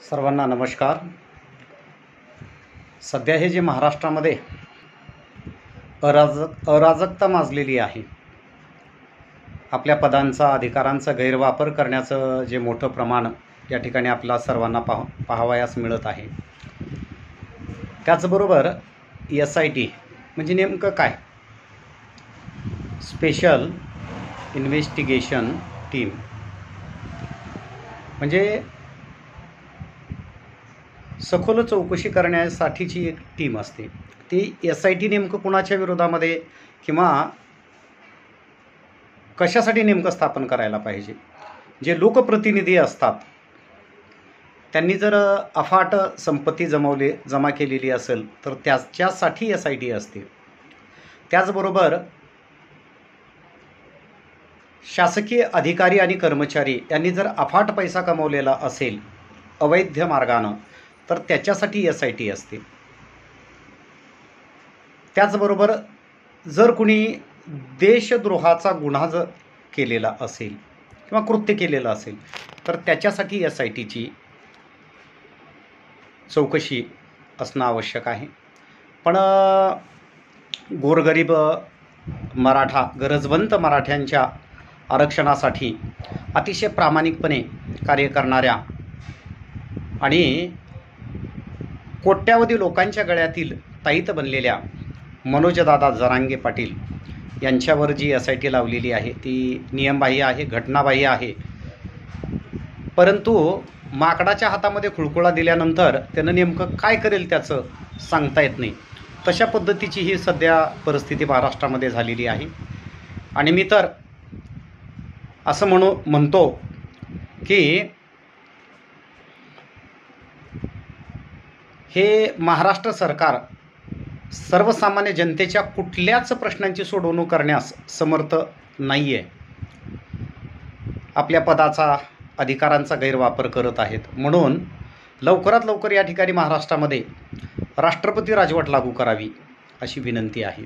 सर्वांना नमस्कार। सध्या हे जे महाराष्ट्रामध्ये अराजकता माजलेली आहे, आपल्या पदांचा अधिकारांचा गैरवापर करण्याचं जे मोठं प्रमाण या ठिकाणी आपल्या सर्वांना पाहावयास मिळत आहे। त्याचबरोबर SIT म्हणजे नेमकं काय, स्पेशल इन्व्हेस्टिगेशन टीम म्हणजे सखोल चौकशी करण्यासाठीची एक टीम असते। ती SIT नेमकं कुणाच्या विरोधामध्ये किंवा कशासाठी नेमकं स्थापन करायला पाहिजे। जे लोकप्रतिनिधी असतात त्यांनी जर अफाट संपत्ती जमा केलेली असेल तर त्याच्यासाठी SIT असते। त्याचबरोबर शासकीय अधिकारी आणि कर्मचारी यांनी जर अफाट पैसा कमवलेला असेल अवैध मार्गानं तर त्याच्यासाठी SIT असते। त्याचबरोबर जर कुणी देशद्रोहाचा गुन्हा जर केलेला असेल किंवा कृत्य केलेलं असेल तर त्याच्यासाठी SITची चौकशी असणं आवश्यक आहे। पण गोरगरीब मराठा गरजवंत मराठ्यांच्या आरक्षणासाठी अतिशय प्रामाणिकपणे कार्य करणाऱ्या आणि कोट्यावधी लोकांच्या गळ्यातील ताईत बनलेल्या मनोजदादा जरांगे पाटील यांच्यावर जी SIT लावलेली आहे ती नियमबाह्य आहे, घटनाबाह्य आहे। परंतु माकडाच्या हातामध्ये खुळखुळा दिल्यानंतर त्यानं नेमकं काय करेल त्याचं सांगता येत नाही। तशा पद्धतीची ही सध्या परिस्थिती महाराष्ट्रामध्ये झालेली आहे। आणि मी तर असं म्हणतो की हे महाराष्ट्र सरकार सर्वसामान्य जनतेच्या कुठल्याच प्रश्नांची सोडवणूक करण्यास समर्थ नाही आहे। आपल्या पदाचा अधिकारांचा गैरवापर करत आहेत। म्हणून लवकरात लवकर या ठिकाणी महाराष्ट्रामध्ये राष्ट्रपती राजवट लागू करावी अशी विनंती आहे।